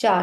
4।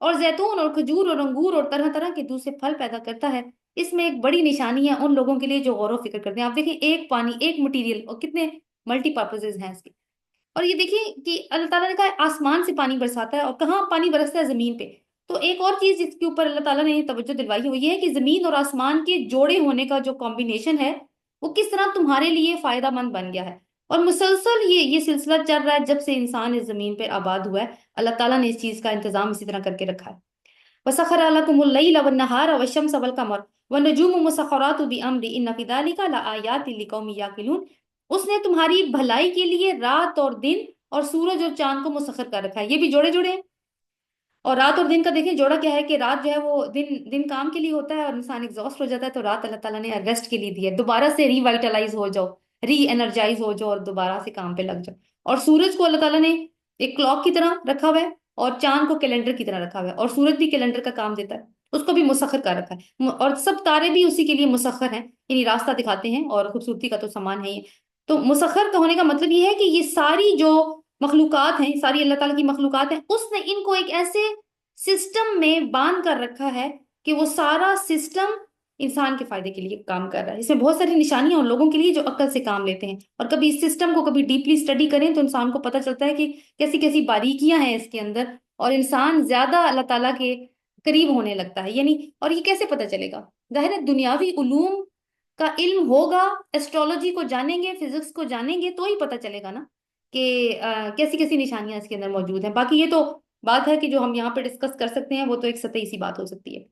اور زیتون اور کھجور اور انگور اور طرح طرح کے دوسرے پھل پیدا کرتا ہے۔ اس میں ایک بڑی نشانی ہے ان لوگوں کے لیے جو غور و فکر کرتے ہیں۔ آپ دیکھیں ایک پانی، ایک مٹیریل، اور کتنے ملٹی پرپزز ہیں اس کے۔ اور یہ دیکھیں کہ اللہ تعالیٰ نے کہا آسمان سے پانی برساتا ہے، اور کہاں پانی برستا ہے؟ زمین پہ۔ تو ایک اور چیز جس کے اوپر اللہ تعالیٰ نے توجہ دلوائی ہے وہ یہ ہے کہ زمین اور آسمان کے جوڑے ہونے کا جو کمبینیشن ہے وہ کس طرح تمہارے لیے فائدہ مند بن گیا ہے۔ اور مسلسل یہ سلسلہ چل رہا ہے جب سے انسان اس زمین پہ آباد ہوا ہے، اللہ تعالیٰ نے اس چیز کا انتظام اسی طرح کر کے رکھا ہے۔ وَسَخَّرَ لَكُمُ اللَّيْلَ وَالنَّهَارَ وَالشَّمْسَ وَالْقَمَرَ وَالنُّجُومُ مُسَخَّرَاتٌ بِأَمْرِهِ إِنَّ فِي ذَلِكَ لَآيَاتٍ لِقَوْمٍ يَعْقِلُونَ۔ اس نے تمہاری بھلائی کے لیے رات اور دن اور سورج اور چاند کو مسخر کر رکھا ہے۔ یہ بھی جوڑے جوڑے ہیں۔ اور رات اور دن کا دیکھیں جوڑا کیا ہے کہ رات جو ہے وہ دن کام کے لیے ہوتا ہے اور انسان ایگزاسٹ ہو جاتا ہے، تو رات اللہ تعالیٰ نے ریسٹ کے لیے دی ہے، دوبارہ سے ری وائٹلائز ہو جاؤ، ری انرجائز ہو جاؤ اور دوبارہ سے کام پہ لگ جاؤ۔ اور سورج کو اللہ تعالیٰ نے ایک کلاک کی طرح رکھا ہوا ہے، اور چاند کو کیلنڈر کی طرح رکھا ہوا ہے، اور سورج بھی کیلنڈر کا کام دیتا ہے، اس کو بھی مسخر کر رکھا ہے، اور سب تارے بھی اسی کے لیے مسخر ہیں، یعنی راستہ دکھاتے ہیں، اور خوبصورتی کا تو سامان ہے یہ۔ تو مسخر کا ہونے کا مطلب یہ ہے کہ یہ ساری جو مخلوقات ہیں، ساری اللہ تعالیٰ کی مخلوقات ہیں، اس نے ان کو ایک ایسے سسٹم میں باندھ کر رکھا ہے کہ وہ سارا سسٹم انسان کے فائدے کے لیے کام کر رہا ہے۔ اس میں بہت ساری نشانیاں ان لوگوں کے لیے جو عقل سے کام لیتے ہیں، اور کبھی اس سسٹم کو کبھی ڈیپلی اسٹڈی کریں تو انسان کو پتہ چلتا ہے کہ کیسی کیسی باریکیاں ہیں اس کے اندر، اور انسان زیادہ اللہ تعالیٰ کے قریب ہونے لگتا ہے۔ یعنی اور یہ کیسے پتہ چلے گا؟ ظاہر ہے دنیاوی علوم کا علم ہوگا، ایسٹرولوجی کو جانیں گے، فزکس کو جانیں گے تو ہی پتہ چلے گا نا کہ کیسی کیسی نشانیاں اس کے اندر موجود ہیں۔ باقی یہ تو بات ہے کہ جو ہم یہاں پہ ڈسکس کر سکتے ہیں وہ تو ایک سطحی سی بات ہو سکتی ہے۔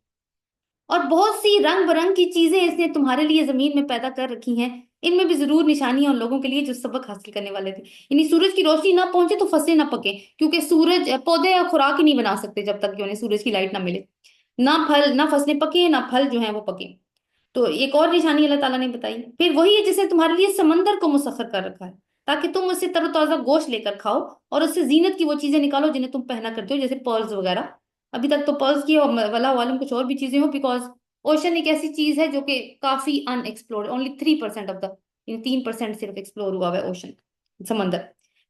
اور بہت سی رنگ برنگ کی چیزیں اس نے تمہارے لیے زمین میں پیدا کر رکھی ہیں، ان میں بھی ضرور نشانیاں ان لوگوں کے لیے جو سبق حاصل کرنے والے تھے۔ یعنی سورج کی روشنی نہ پہنچے تو فصلیں نہ پکیں، کیونکہ سورج پودے خوراک ہی نہیں بنا سکتے جب تک کہ انہیں سورج کی لائٹ نہ ملے، نہ پھل، نہ فصلیں پکیں، نہ پھل جو ہیں وہ پکیں۔ تو ایک اور نشانی اللہ تعالیٰ نے بتائی، پھر وہی ہے جس نے تمہارے لیے سمندر کو مسخر کر رکھا ہے تاکہ تم اس سے تر و تازہ گوشت لے کر کھاؤ، اور اس سے زینت کی وہ چیزیں نکالو جنہیں تم پہنا کرتے ہو، جیسے پرلز وغیرہ۔ ابھی تک تو پرلز کی اور واللہ عالم کچھ اور بھی چیزیں ہوں، بیکاز اوشن ایک ایسی چیز ہے جو کہ کافی ان ایکسپلورڈ، اونلی 3% آف دا، یعنی 3% صرف ایکسپلور ہوا ہوا ہے اوشن، سمندر۔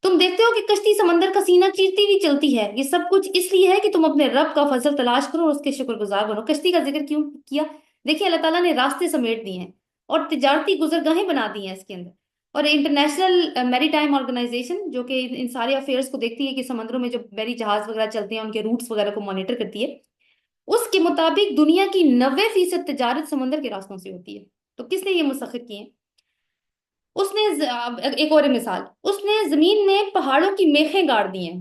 تم دیکھتے ہو کہ کشتی سمندر کا سینہ چیرتی ہوئی چلتی ہے، یہ سب کچھ اس لیے ہے کہ تم اپنے رب کا فضل تلاش کرو اور اس کے شکر گزار بنو۔ کشتی کا ذکر کیوں کیا؟ دیکھیں اللہ تعالیٰ نے راستے سمیٹ دیے ہیں اور تجارتی گزرگاہیں بنا دی ہیں اس کے اندر، اور انٹرنیشنل میری ٹائم آرگنائزیشن جو کہ ان سارے افیئرس کو دیکھتی ہے کہ سمندروں میں جو میری جہاز وغیرہ چلتے ہیں ان کے روٹس وغیرہ کو مانیٹر کرتی ہے، اس کے مطابق دنیا کی 90% تجارت سمندر کے راستوں سے ہوتی ہے۔ تو کس نے یہ مسخر کیے ہیں؟ اس نے ایک اور مثال، اس نے زمین میں پہاڑوں کی میخیں گاڑ دی ہیں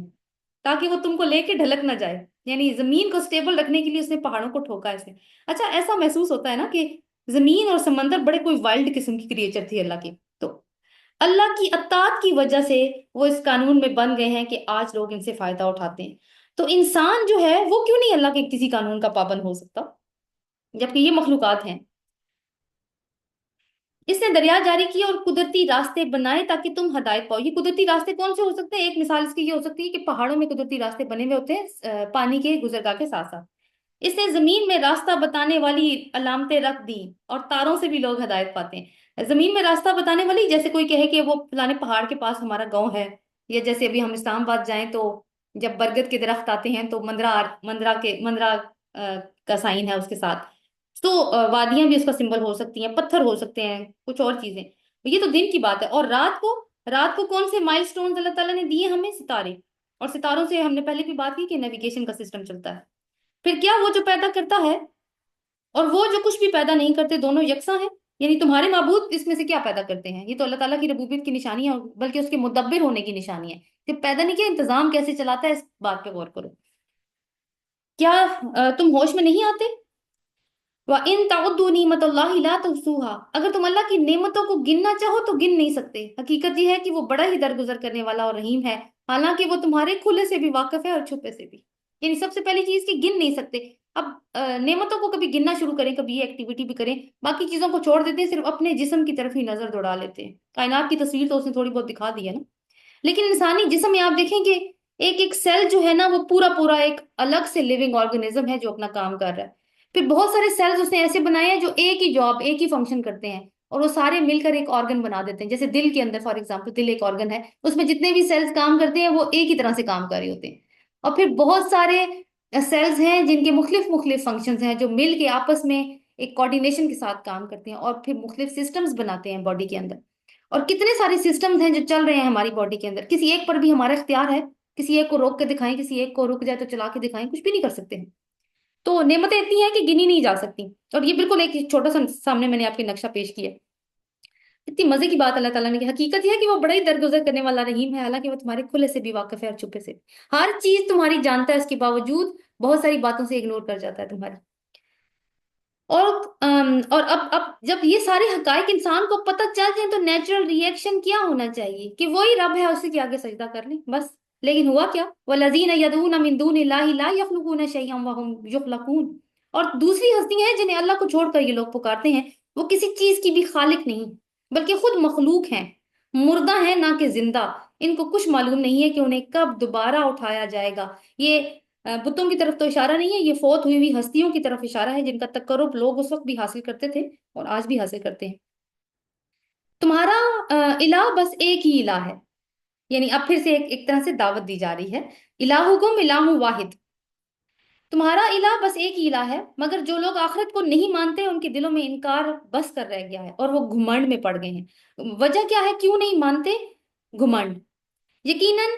تاکہ وہ تم کو لے کے ڈھلک نہ جائے، یعنی زمین کو سٹیبل رکھنے کے لیے اس نے پہاڑوں کو ٹھوکا اس نے۔ اچھا ایسا محسوس ہوتا ہے نا کہ زمین اور سمندر بڑے کوئی وائلڈ قسم کی کریچر تھی اللہ کی، تو اللہ کی اطاعت کی وجہ سے وہ اس قانون میں بن گئے ہیں کہ آج لوگ ان سے فائدہ اٹھاتے ہیں۔ تو انسان جو ہے وہ کیوں نہیں اللہ کے کسی قانون کا پابند ہو سکتا جبکہ یہ مخلوقات ہیں؟ اس نے دریا جاری کیے اور قدرتی راستے بنائے تاکہ تم ہدایت پاؤ۔ یہ قدرتی راستے کون سے ہو سکتے ہیں؟ ایک مثال اس کی یہ ہو سکتی ہے کہ پہاڑوں میں قدرتی راستے بنے ہوئے ہوتے ہیں پانی کے گزرگاہ کے ساتھ ساتھ۔ اس نے زمین میں راستہ بتانے والی علامتیں رکھ دی اور تاروں سے بھی لوگ ہدایت پاتے ہیں۔ زمین میں راستہ بتانے والی، جیسے کوئی کہے کہ وہ فلانے پہاڑ کے پاس ہمارا گاؤں ہے، یا جیسے ابھی ہم اسلام آباد جائیں تو جب برگد کے درخت آتے ہیں تو مندرا کا سائن ہے اس کے ساتھ، تو وادیاں بھی اس کا سمبل ہو سکتی ہیں، پتھر ہو سکتے ہیں، کچھ اور چیزیں۔ یہ تو دن کی بات ہے۔ اور رات کو کون سے مائل سٹونز اللہ تعالیٰ نے دیے ہمیں؟ ستارے، اور ستاروں سے ہم نے پہلے بھی بات کی کہ نیویگیشن کا سسٹم چلتا ہے۔ پھر کیا وہ جو پیدا کرتا ہے اور وہ جو کچھ بھی پیدا نہیں کرتے دونوں یکساں ہیں؟ یعنی تمہارے معبود اس میں سے کیا پیدا کرتے ہیں؟ یہ تو اللہ تعالیٰ کی ربوبیت کی نشانی ہے، بلکہ اس کے مدبر ہونے کی نشانی ہے کہ پیدا نہیں کیا، انتظام کیسے چلاتا ہے، اس بات پہ غور کرو۔ کیا تم ہوش میں نہیں آتے؟ وَإِن تَعُدُّوا نِعْمَةَ اللَّهِ لَا تُحْصُوهَا، اگر تم اللہ کی نعمتوں کو گننا چاہو تو گن نہیں سکتے۔ حقیقت یہ ہے کہ وہ بڑا ہی درگزر کرنے والا اور رحیم ہے، حالانکہ وہ تمہارے کھلے سے بھی واقف ہے اور چھپے سے بھی۔ یعنی سب سے پہلی چیز کہ گن نہیں سکتے۔ اب نعمتوں کو کبھی گننا شروع کریں، کبھی یہ ایکٹیویٹی بھی کریں، باقی چیزوں کو چھوڑ دیتے ہیں، صرف اپنے جسم کی طرف ہی نظر دوڑا لیتے ہیں۔ کائنات کی تصویر تو اس نے تھوڑی بہت دکھا دی ہے نا، لیکن انسانی جسم میں آپ دیکھیں کہ ایک ایک سیل جو ہے نا وہ پورا پورا ایک الگ سے لیونگ آرگنزم ہے جو اپنا کام کر رہا ہے۔ پھر بہت سارے سیلز اس نے ایسے بنائے ہیں جو ایک ہی جاب، ایک ہی فنکشن کرتے ہیں، اور وہ سارے مل کر ایک آرگن بنا دیتے ہیں۔ جیسے دل کے اندر فار ایگزامپل دل ایک آرگن ہے، اس میں جتنے بھی سیلز کام کرتے ہیں وہ ایک ہی طرح سے کام کر رہے ہوتے ہیں۔ اور پھر بہت سارے سیلز ہیں جن کے مختلف مختلف فنکشنز ہیں، جو مل کے آپس میں ایک کوارڈینیشن کے ساتھ کام کرتے ہیں اور پھر مختلف سسٹمز بناتے ہیں باڈی کے اندر. اور کتنے سارے سسٹمز ہیں جو چل رہے ہیں ہماری باڈی کے اندر، کسی ایک پر بھی ہمارا اختیار ہے. کسی ایک کو روک کے دکھائیں، کسی ایک کو رک جائے تو چلا کے دکھائیں، کچھ بھی نہیں کر سکتے ہیں. تو نعمتیں اتنی ہیں کہ گنی نہیں جا سکتی. اور یہ بالکل ایک چھوٹا سا سامنے میں نے آپ کے نقشہ پیش کیا. اتنی مزے کی بات اللہ تعالیٰ نے کی. حقیقت یہ ہے کہ وہ بڑا ہی درگزر کرنے والا رحیم ہے، حالانکہ وہ تمہارے کھلے سے بھی واقف ہے اور چھپے سے. ہر چیز تمہاری جانتا ہے، اس کے باوجود بہت ساری باتوں سے اگنور کر جاتا ہے تمہاری. اور اور اب جب یہ سارے حقائق انسان کو پتہ چل جائیں تو نیچرل ری ایکشن کیا ہونا چاہیے کہ وہی رب ہے، اسی کے آگے سجدہ کر لیں بس. لیکن ہوا کیا؟ وَالَّذِينَ يَدْعُونَ مِن دُونِ اللَّهِ لَا يَخْلُقُونَ شَيْئًا وَهُمْ يُخْلَقُونَ. اور دوسری ہستیاں ہیں جنہیں اللہ کو چھوڑ کر یہ لوگ پکارتے ہیں، وہ کسی چیز کی بھی خالق نہیں بلکہ خود مخلوق ہیں، مردہ ہیں نہ کہ زندہ. ان کو کچھ معلوم نہیں ہے کہ انہیں کب دوبارہ اٹھایا جائے گا. یہ بتوں کی طرف تو اشارہ نہیں ہے، یہ فوت ہوئی ہوئی ہستیوں کی طرف اشارہ ہے جن کا تقرب لوگ اس وقت بھی حاصل کرتے تھے اور آج بھی حاصل کرتے ہیں. تمہارا الہ بس ایک ہی الہ ہے. یعنی اب پھر سے ایک طرح سے دعوت دی جا رہی ہے. الہکم الہ واحد. تمہارا الہ بس ایک ہی الہ ہے، مگر جو لوگ آخرت کو نہیں مانتے ان کے دلوں میں انکار بس کر رہ گیا ہے اور وہ گھمنڈ میں پڑ گئے ہیں. وجہ کیا ہے کیوں نہیں مانتے؟ گھمنڈ. یقیناً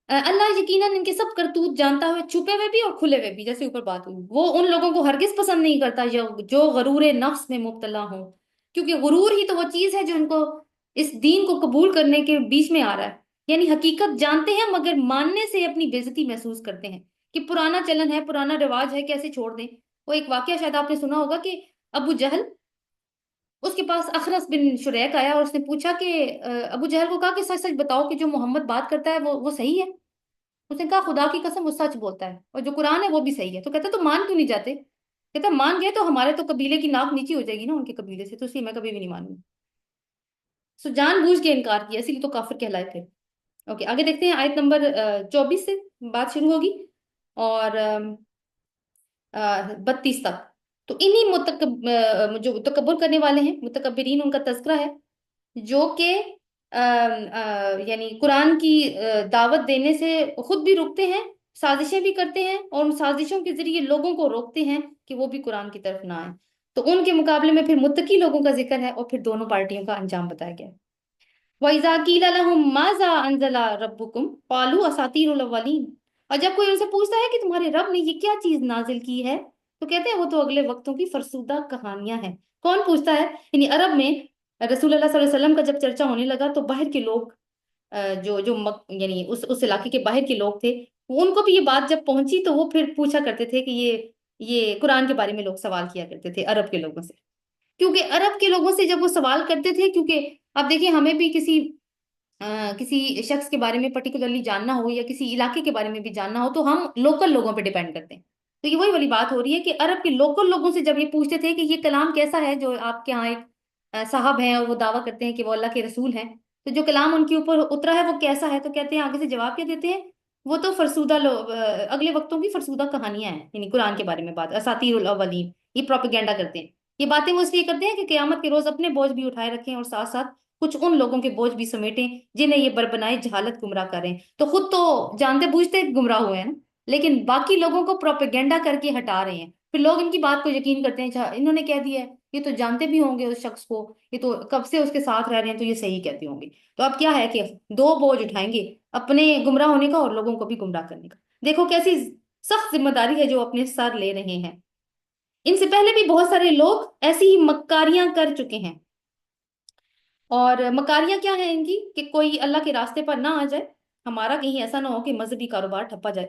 اللہ یقیناً ان کے سب کرتوت جانتا ہوئے، چھپے ہوئے بھی اور کھلے ہوئے بھی، جیسے اوپر بات ہوئی. وہ ان لوگوں کو ہرگز پسند نہیں کرتا جو غرور نفس میں مبتلا ہوں، کیونکہ غرور ہی تو وہ چیز ہے جو ان کو اس دین کو قبول کرنے کے بیچ میں آ رہا ہے. یعنی حقیقت جانتے ہیں مگر ماننے سے اپنی بےزتی محسوس کرتے ہیں کہ پرانا چلن ہے، پرانا رواج ہے، کیسے چھوڑ دیں. وہ ایک واقعہ شاید آپ نے سنا ہوگا کہ ابو جہل، اس کے پاس اخرس بن شریک آیا اور اس نے پوچھا کہ ابو جہل کو کہا کہ سچ سچ بتاؤ کہ جو محمد بات کرتا ہے وہ صحیح ہے. اس نے کہا خدا کی قسم وہ سچ بولتا ہے اور جو قرآن ہے وہ بھی صحیح ہے. تو کہتا تو مان کیوں نہیں جاتے؟ کہتا مان گئے تو ہمارے تو قبیلے کی ناک نیچی ہو جائے گی نا ان کے قبیلے سے، تو اس لیے میں کبھی بھی نہیں مانوں. سو جان بوجھ کے انکار کیا، اسی لیے تو کافر کہلائے تھے. اوکے آگے دیکھتے ہیں، آیت نمبر 24 سے بات شروع ہوگی اور 32 تک. تو انہی جو تکبر کرنے والے ہیں، متکبرین، ان کا تذکرہ ہے جو کہ یعنی قرآن کی دعوت دینے سے خود بھی رکتے ہیں، سازشیں بھی کرتے ہیں اور ان سازشوں کے ذریعے لوگوں کو روکتے ہیں کہ وہ بھی قرآن کی طرف نہ آئیں. تو ان کے مقابلے میں پھر متقی لوگوں کا ذکر ہے اور پھر دونوں پارٹیوں کا انجام بتایا گیا ہے. وَإِذَا قِيلَ لَهُم مَاذَا أَنزَلَ رَبُّكُمْ قَالُوا أَسَاطِيرُ الْأَوَّلِينَ. اور جب کوئی ان سے پوچھتا ہے کہ تمہارے رب نے یہ کیا چیز نازل کی ہے، تو کہتے ہیں وہ تو اگلے وقتوں کی فرسودہ کہانیاں ہیں. کون پوچھتا ہے؟ یعنی عرب میں رسول اللہ صلی اللہ علیہ وسلم کا جب چرچا ہونے لگا تو باہر کے لوگ یعنی اس علاقے کے باہر کے لوگ تھے، ان کو بھی یہ بات جب پہنچی تو وہ پھر پوچھا کرتے تھے کہ یہ قرآن کے بارے میں لوگ سوال کیا کرتے تھے عرب کے لوگوں سے. کیونکہ عرب کے لوگوں سے جب وہ سوال کرتے تھے، کیونکہ اب دیکھیں ہمیں بھی کسی شخص کے بارے میں پرٹیکولرلی جاننا ہو یا کسی علاقے کے بارے میں بھی جاننا ہو تو ہم لوکل لوگوں پہ ڈیپینڈ کرتے ہیں. تو یہ وہی والی بات ہو رہی ہے کہ عرب کے لوکل لوگوں سے جب یہ پوچھتے تھے کہ یہ کلام کیسا ہے جو آپ کے ہاں ایک صاحب ہیں اور وہ دعویٰ کرتے ہیں کہ وہ اللہ کے رسول ہیں، تو جو کلام ان کے اوپر اترا ہے وہ کیسا ہے، تو کہتے ہیں آگے سے جواب کیا دیتے ہیں، وہ تو اگلے وقتوں کی فرسودہ کہانیاں ہیں. یعنی قرآن کے بارے میں بات اساطیر الاولین، یہ پروپیگنڈا کرتے ہیں. یہ باتیں وہ اس لیے کرتے ہیں کہ قیامت کے روز اپنے بوجھ بھی اٹھائے رکھیں اور ساتھ ساتھ کچھ ان لوگوں کے بوجھ بھی سمیٹیں جنہیں یہ بربنائے جہالت گمراہ کریں. تو خود تو جانتے بوجھتے گمراہ ہوئے ہیں نا، لیکن باقی لوگوں کو پروپیگنڈا کر کے ہٹا رہے ہیں. پھر لوگ ان کی بات کو یقین کرتے ہیں، اچھا انہوں نے کہہ دیا ہے، یہ تو جانتے بھی ہوں گے اس شخص کو، یہ تو کب سے اس کے ساتھ رہ رہے ہیں، تو یہ صحیح کہتے ہوں گے. تو اب کیا ہے کہ دو بوجھ اٹھائیں گے، اپنے گمراہ ہونے کا اور لوگوں کو بھی گمراہ کرنے کا. دیکھو کیسی سخت ذمہ داری ہے جو اپنے سر لے رہے ہیں. ان سے پہلے بھی بہت سارے لوگ ایسی ہی مکاریاں کر چکے ہیں. اور مکاریاں کیا ہیں ان کی؟ کہ کوئی اللہ کے راستے پر نہ آ جائے، ہمارا کہیں ایسا نہ ہو کہ مذہبی کاروبار ٹھپا جائے.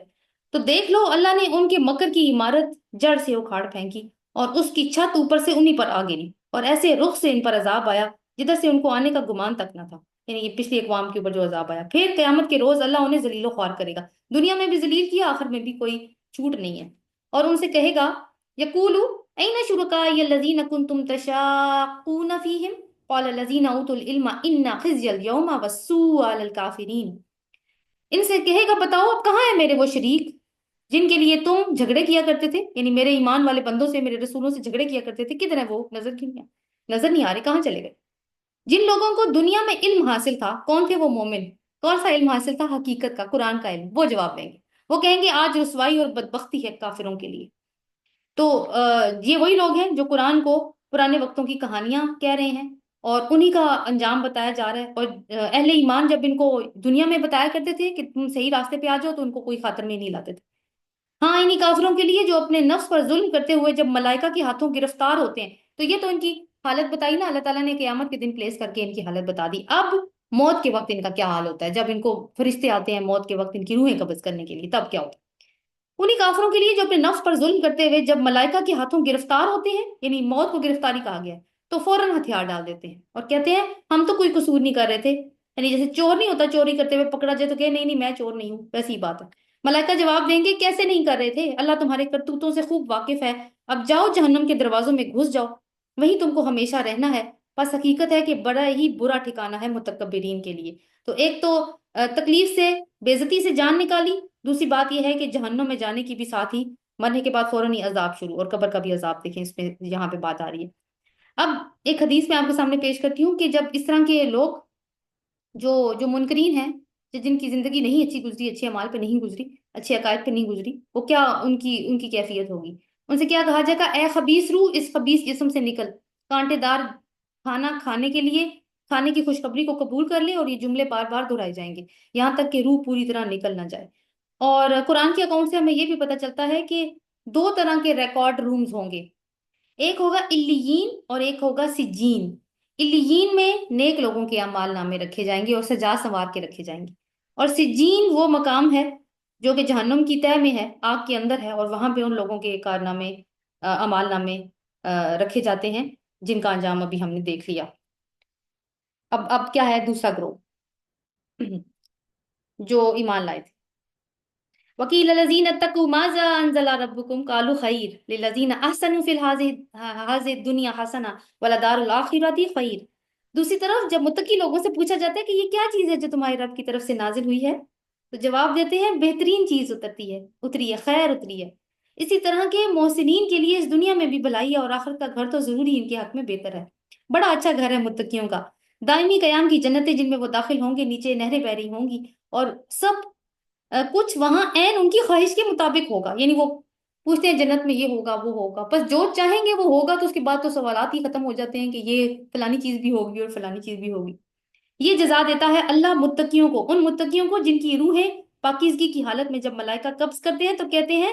تو دیکھ لو اللہ نے ان کے مکر کی عمارت جڑ سے اکھاڑ پھینکی اور اس کی چھت اوپر سے انہی پر آ گری، اور ایسے رخ سے ان پر عذاب آیا جدھر سے ان کو آنے کا گمان تک نہ تھا. یعنی یہ پچھلی اقوام کے اوپر جو عذاب آیا، پھر قیامت کے روز اللہ انہیں ذلیل و خوار کرے گا. دنیا میں بھی ذلیل کیا، آخر میں بھی کوئی چھوٹ نہیں ہے. اور ان سے کہے گا یقولو این شرکائی الذین کنتم تشاقون فیہم قال الذین اوتوا العلم ان خزی اليوم والسوء علی الکافرین. ان سے کہے گا بتاؤ اب کہاں ہے میرے وہ شریک جن کے لیے تم جھگڑے کیا کرتے تھے، یعنی میرے ایمان والے بندوں سے، میرے رسولوں سے جھگڑے کیا کرتے تھے. کدھر ہے وہ؟ نظر کیوں نہیں نظر نہیں آ رہے، کہاں چلے گئے؟ جن لوگوں کو دنیا میں علم حاصل تھا، کون تھے وہ مومن؟ کون سا علم حاصل تھا؟ حقیقت کا، قرآن کا علم. وہ جواب دیں گے وہ کہیں گے آج رسوائی اور بدبختی ہے کافروں کے لیے۔ تو یہ وہی لوگ ہیں جو قرآن کو پرانے وقتوں کی کہانیاں کہہ رہے ہیں اور انہی کا انجام بتایا جا رہا ہے۔ اور اہل ایمان جب ان کو دنیا میں بتایا کرتے تھے کہ تم صحیح راستے پہ آ جاؤ تو ان کو کوئی خاطر میں نہیں لاتے تھے۔ ہاں، انہی کافروں کے لیے جو اپنے نفس پر ظلم کرتے ہوئے جب ملائکہ کے ہاتھوں گرفتار ہوتے ہیں، تو یہ تو ان کی حالت بتائی نا، اللہ تعالیٰ نے قیامت کے دن پلیس کر کے ان کی حالت بتا دی۔ اب موت کے وقت ان کا کیا حال ہوتا ہے، جب ان کو فرشتے آتے ہیں موت کے وقت ان کی روحیں قبض کرنے کے لیے، تب کیا ہوتا ہے؟ انہی کافروں کے لیے جو اپنے نفس پر ظلم کرتے ہوئے جب ملائکہ کے ہاتھوں گرفتار ہوتے ہیں، یعنی موت کو گرفتاری کہا گیا ہے، تو فوراً ہتھیار ڈال دیتے ہیں اور کہتے ہیں ہم تو کوئی قصور نہیں کر رہے تھے۔ یعنی جیسے چور نہیں ہوتا چوری کرتے ہوئے پکڑا جائے تو کہ نہیں نہیں میں چور نہیں ہوں، ویسی ہی بات ہے۔ ملائکہ جواب دیں گے کیسے نہیں کر رہے تھے، اللہ تمہارے کرتوتوں سے خوب واقف ہے، اب جاؤ جہنم کے دروازوں میں گھس جاؤ، وہیں تم کو ہمیشہ رہنا ہے، بس حقیقت ہے کہ بڑا ہی برا ٹھکانہ ہے متکبرین کے لیے۔ تو ایک تو تکلیف سے بے عزتی سے جان نکالی، دوسری بات یہ ہے کہ جہنم میں جانے کی بھی ساتھ ہی مرنے کے بعد فوراً ہی عذاب شروع، اور قبر کا بھی عذاب دیکھیں اس میں یہاں پہ بات آ رہی ہے۔ اب ایک حدیث میں آپ کے سامنے پیش کرتی ہوں کہ جب اس طرح کے لوگ جو جو منکرین ہیں، جن کی زندگی نہیں اچھی گزری، اچھے اعمال پہ نہیں گزری، اچھے عقائد پہ نہیں گزری، وہ کیا ان کی کیفیت ہوگی؟ ان سے کیا کہا جائے گا، اے خبیث روح اس خبیث جسم سے نکل، کانٹے دار کھانا کھانے کے لیے کھانے کی خوشخبری کو قبول کر لے، اور یہ جملے بار بار دہرائے جائیں گے یہاں تک کہ روح پوری طرح نکل نہ جائے۔ اور قرآن کے اکاؤنٹ سے ہمیں یہ بھی پتہ چلتا ہے کہ دو طرح کے ریکارڈ رومز ہوں گے، ایک ہوگا علیین اور ایک ہوگا سجین۔ علیین میں نیک لوگوں کے اعمال نامے رکھے جائیں گے اور سجا سنوار کے رکھے جائیں گے، اور سجین وہ مقام ہے جو کہ جہنم کی تہہ میں ہے، آگ کے اندر ہے، اور وہاں پہ ان لوگوں کے کارنامے اعمال نامے رکھے جاتے ہیں جن کا انجام ابھی ہم نے دیکھ لیا۔ اب کیا ہے دوسرا گروہ جو ایمان لائے تھے؟ وکیل الذین اتقوا ماذا انزل ربکم قالوا خیر للذین احسنوا فی هذه الدنیا حسنہ ولدار الاخرۃ خیر۔ دوسری طرف جب متقی لوگوں سے پوچھا جاتا ہے کہ یہ کیا چیز ہے جو تمہارے رب کی طرف سے نازل ہوئی ہے، تو جواب دیتے ہیں بہترین چیز اتری ہے، خیر اتری ہے۔ اسی طرح کے محسنین کے لیے اس دنیا میں بھی بھلائی ہے، اور آخرت کا گھر تو ضرور ہی ان کے حق میں بہتر ہے۔ بڑا اچھا گھر ہے متقیوں کا، دائمی قیام کی جنتیں جن میں وہ داخل ہوں گے، نیچے نہریں بہ رہی ہوں گی، اور سب کچھ وہاں عین ان کی خواہش کے مطابق ہوگا۔ یعنی وہ پوچھتے ہیں جنت میں یہ ہوگا وہ ہوگا، بس جو چاہیں گے وہ ہوگا، تو اس کے بعد تو سوالات ہی ختم ہو جاتے ہیں کہ یہ فلانی چیز بھی ہوگی اور فلانی چیز بھی ہوگی۔ یہ جزا دیتا ہے اللہ متقیوں کو، ان متقیوں کو جن کی روحیں پاکیزگی کی حالت میں جب ملائکہ قبض کرتے ہیں تو کہتے ہیں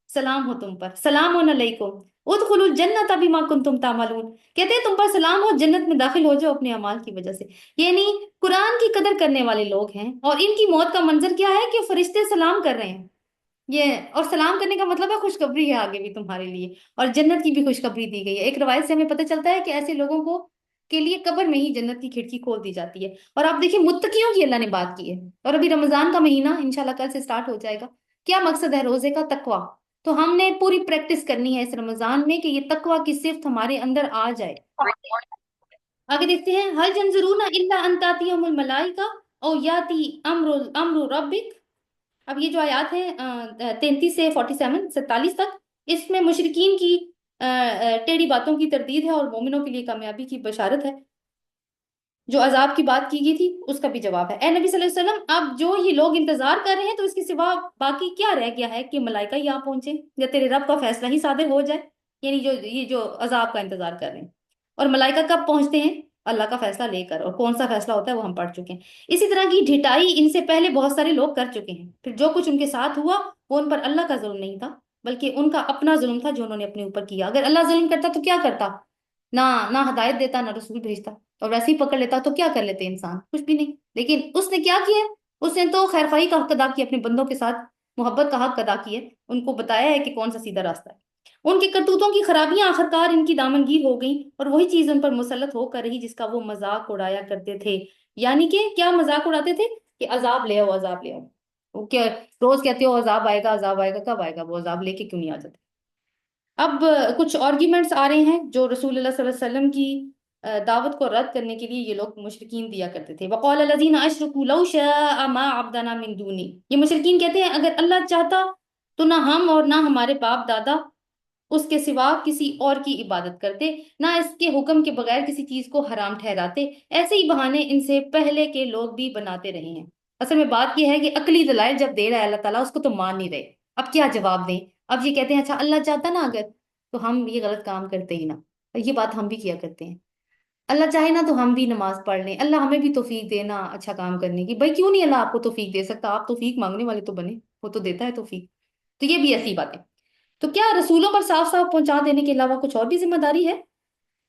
سلام ہو تم پر، سلام علیکم ادخلوا الجنت بما کنتم تعملون، کہتے ہیں تم پر سلام ہو، جنت میں داخل ہو جاؤ اپنے اعمال کی وجہ سے۔ یعنی قرآن کی قدر کرنے والے لوگ ہیں، اور ان کی موت کا منظر کیا ہے کہ فرشتے سلام کر رہے ہیں، یہ اور سلام کرنے کا مطلب ہے خوشخبری ہے آگے بھی تمہارے لیے، اور جنت کی بھی خوشخبری دی گئی ہے۔ ایک روایت سے ہمیں پتہ چلتا ہے کہ ایسے لوگوں کو کے لیے قبر میں ہی جنت کی کھڑکی کھول دی جاتی ہے۔ اور آپ دیکھیں متقیوں کی اللہ نے بات کی ہے، اور ابھی رمضان کا مہینہ انشاءاللہ کل سے سٹارٹ ہو جائے گا۔ کیا مقصد ہے روزے کا؟ تقویٰ۔ تو ہم نے پوری پریکٹس کرنی ہے اس رمضان میں کہ یہ تقویٰ کی صفت ہمارے اندر آ جائے۔ آگے دیکھتے ہیں ہل ينظرون الا ان تاتيهم الملائکہ او یاتی امر ربک۔ اب یہ جو آیات ہیں 33 سے 47 تک، اس میں مشرکین کی ٹیڑھی باتوں کی تردید ہے اور مومنوں کے لیے کامیابی کی بشارت ہے۔ جو عذاب کی بات کی گئی تھی اس کا بھی جواب ہے۔ اے نبی صلی اللہ علیہ وسلم، اب جو یہ لوگ انتظار کر رہے ہیں تو اس کے سوا باقی کیا رہ گیا ہے کہ ملائکہ یہاں پہنچے یا تیرے رب کا فیصلہ ہی صادر ہو جائے؟ یعنی یہ جو عذاب کا انتظار کر رہے ہیں، اور ملائکہ کب پہنچتے ہیں؟ اللہ کا فیصلہ لے کر، اور کون سا فیصلہ ہوتا ہے وہ ہم پڑھ چکے ہیں۔ اسی طرح کی ڈھٹائی ان سے پہلے بہت سارے لوگ کر چکے ہیں، پھر جو کچھ ان کے ساتھ ہوا وہ ان پر اللہ کا ظلم نہیں تھا بلکہ ان کا اپنا ظلم تھا جو انہوں نے اپنے اوپر کیا۔ اگر اللہ ظلم کرتا تو کیا کرتا؟ نہ ہدایت دیتا، نہ رسول بھیجتا، اور ویسے ہی پکڑ لیتا تو کیا کر لیتے انسان؟ کچھ بھی نہیں۔ لیکن اس نے کیا کیا؟ اس نے تو خیر خواہی کا حق ادا کیا، اپنے بندوں کے ساتھ محبت کا حق ادا کیا، ان کو بتایا ہے کہ کون سا سیدھا راستہ ہے۔ ان کے کرتوتوں کی خرابیاں آخرکار ان کی دامنگیر ہو گئیں، اور وہی چیز ان پر مسلط ہو کر رہی جس کا وہ مذاق اڑایا کرتے تھے۔ یعنی کہ کیا مذاق اڑاتے تھے؟ کہ عذاب لے آؤ، عذاب لے آؤ۔ وہ کیا روز کہتے ہو عذاب آئے گا، عذاب آئے گا، کب آئے گا؟ وہ عذاب لے کے کیوں نہیں آ جاتے؟ اب کچھ آرگیومنٹس آ رہے ہیں جو رسول اللہ صلی اللہ علیہ وسلم کی دعوت کو رد کرنے کے لیے یہ لوگ مشرکین دیا کرتے تھے۔ وقال الذین اشرکوا لو شاء ما عبدنا من دونی، یہ مشرکین کہتے ہیں اگر اللہ چاہتا تو نہ ہم اور نہ ہمارے باپ دادا اس کے سوا کسی اور کی عبادت کرتے، نہ اس کے حکم کے بغیر کسی چیز کو حرام ٹھہراتے۔ ایسے ہی بہانے ان سے پہلے کے لوگ بھی بناتے رہے ہیں۔ اصل میں بات یہ ہے کہ عقلی دلائل جب دے رہا ہے اللہ تعالیٰ، اس کو تو مان نہیں رہے، اب کیا جواب دیں؟ اب یہ کہتے ہیں اچھا اللہ چاہتا نا اگر، تو ہم یہ غلط کام کرتے ہی نا، اور یہ بات ہم بھی کیا کرتے ہیں، اللہ چاہے نا تو ہم بھی نماز پڑھ لیں، اللہ ہمیں بھی توفیق دینا اچھا کام کرنے کی، بھائی کیوں نہیں اللہ آپ کو توفیق دے سکتا؟ آپ توفیق مانگنے والے تو بنے، وہ تو دیتا ہے توفیق۔ تو یہ بھی ایسی بات ہے۔ تو کیا رسولوں پر صاف صاف پہنچا دینے کے علاوہ کچھ اور بھی ذمہ داری ہے؟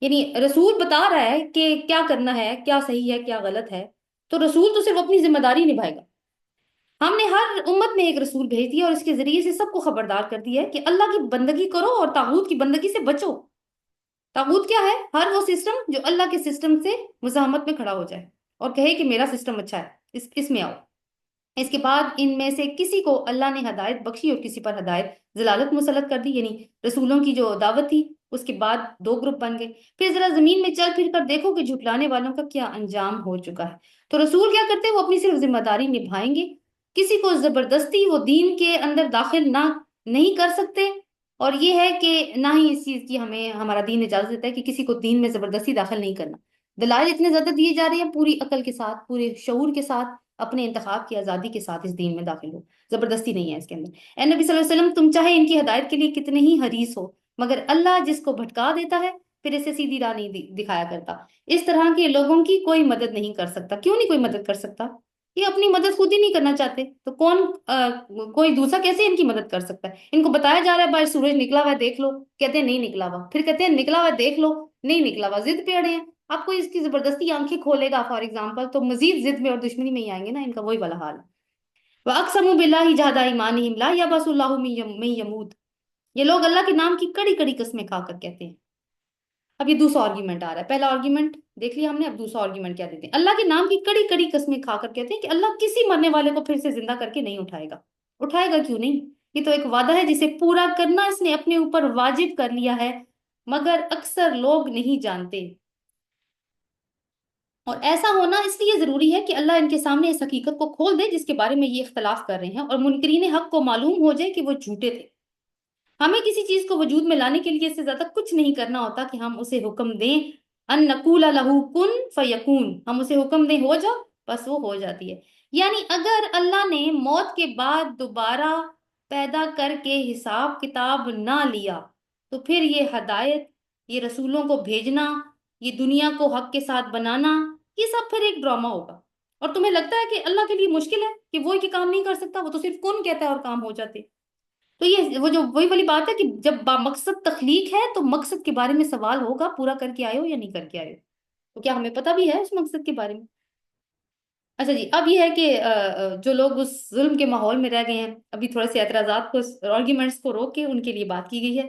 یعنی رسول بتا رہا ہے کہ کیا کرنا ہے، کیا صحیح ہے کیا غلط ہے، تو رسول تو صرف اپنی ذمہ داری نبھائے گا۔ ہم نے ہر امت میں ایک رسول بھیج دیا اور اس کے ذریعے سے سب کو خبردار کر دیا ہے کہ اللہ کی بندگی کرو اور طاغوت کی بندگی سے بچو۔ طاغوت کیا ہے؟ ہر وہ سسٹم جو اللہ کے سسٹم سے مزاحمت میں کھڑا ہو جائے اور کہے کہ میرا سسٹم اچھا ہے، اس میں آؤ۔ اس کے بعد ان میں سے کسی کو اللہ نے ہدایت بخشی اور کسی پر ہدایت ضلالت مسلط کر دی، یعنی رسولوں کی جو دعوت تھی اس کے بعد دو گروپ بن گئے۔ پھر ذرا زمین میں چل پھر کر دیکھو کہ جھٹلانے والوں کا کیا انجام ہو چکا ہے۔ تو رسول کیا کرتے ہیں؟ وہ اپنی صرف ذمہ داری نبھائیں گے، کسی کو زبردستی وہ دین کے اندر داخل نہ نہیں کر سکتے، اور یہ ہے کہ نہ ہی اس چیز کی ہمیں ہمارا دین اجازت دیتا ہے کہ کسی کو دین میں زبردستی داخل نہیں کرنا۔ دلائل اتنے زیادہ دیے جا رہے ہیں، پوری عقل کے ساتھ پورے شعور کے ساتھ اپنے انتخاب کی آزادی کے ساتھ اس دین میں داخل ہو، زبردستی نہیں ہے اس کے اندر۔ اے نبی صلی اللہ علیہ وسلم، تم چاہے ان کی ہدایت کے لیے کتنے ہی حریص ہو، مگر اللہ جس کو بھٹکا دیتا ہے پھر اسے سیدھی راہ نہیں دکھایا کرتا۔ اس طرح کے لوگوں کی کوئی مدد نہیں کر سکتا۔ کیوں نہیں کوئی مدد کر سکتا؟ یہ اپنی مدد خود ہی نہیں کرنا چاہتے تو کون کوئی دوسرا کیسے ان کی مدد کر سکتا ہے؟ ان کو بتایا جا رہا ہے بھائی سورج نکلا ہوا ہے دیکھ لو، کہتے ہیں نہیں نکلا ہوا، پھر کہتے ہیں نکلا ہوا ہے دیکھ لو، نہیں نکلا ہوا، ضد پہ اڑے ہیں۔ آپ کو اس کی زبردستی آنکھیں کھولے گا فار ایگزامپل تو مزید ضد میں اور دشمنی میں ہی آئیں گے نا، ان کا وہی والا حال ہے۔ وَأَقْسَمُوا بِاللَّهِ جَهْدَ أَيْمَانِهِمْ لَا يَبْعَثُ اللَّهُ مَن يَمُوتُ، یہ لوگ اللہ کے نام کی کڑی کڑی قسمیں کھا کر کہتے ہیں۔ اب یہ دوسرا آرگیومنٹ آ رہا ہے، پہلا آرگیومنٹ دیکھ لیا ہم نے، اب دوسرا آرگیومنٹ کیا دیتے ہیں؟ اللہ کے نام کی کڑی کڑی قسمیں کھا کر کہتے ہیں کہ اللہ کسی مرنے والے کو پھر سے زندہ کر کے نہیں اٹھائے گا۔ اٹھائے گا کیوں نہیں؟ یہ تو ایک وعدہ ہے جسے پورا کرنا اس نے اپنے اوپر واجب کر لیا ہے، مگر اکثر لوگ نہیں جانتے۔ اور ایسا ہونا اس لیے ضروری ہے کہ اللہ ان کے سامنے اس حقیقت کو کھول دے جس کے بارے میں یہ اختلاف کر رہے ہیں، اور منکرین حق کو معلوم ہو جائے کہ وہ جھوٹے تھے۔ ہمیں کسی چیز کو وجود میں لانے کے لیے اس سے زیادہ کچھ نہیں کرنا ہوتا کہ ہم اسے حکم دیں، ان نقول لہو کن فیکون، ہم اسے حکم دیں ہو جا، بس وہ ہو جاتی ہے۔ یعنی اگر اللہ نے موت کے بعد دوبارہ پیدا کر کے حساب کتاب نہ لیا تو پھر یہ ہدایت، یہ رسولوں کو بھیجنا، یہ دنیا کو حق کے ساتھ بنانا، یہ سب پھر ایک ڈرامہ ہوگا۔ اور تمہیں لگتا ہے کہ اللہ کے لیے مشکل ہے کہ وہ یہ کام نہیں کر سکتا؟ وہ تو صرف کن کہتا ہے اور کام ہو جاتے۔ تو یہ وہ جو وہی والی بات ہے کہ جب با مقصد تخلیق ہے تو مقصد کے بارے میں سوال ہوگا، پورا کر کے آئے ہو یا نہیں کر کے آئے ہو؟ تو کیا ہمیں پتہ بھی ہے اس مقصد کے بارے میں؟ اچھا جی، اب یہ ہے کہ جو لوگ اس ظلم کے ماحول میں رہ گئے ہیں، ابھی تھوڑے سے اعتراضات کو، آرگیومنٹس کو روک کے ان کے لیے بات کی گئی ہے۔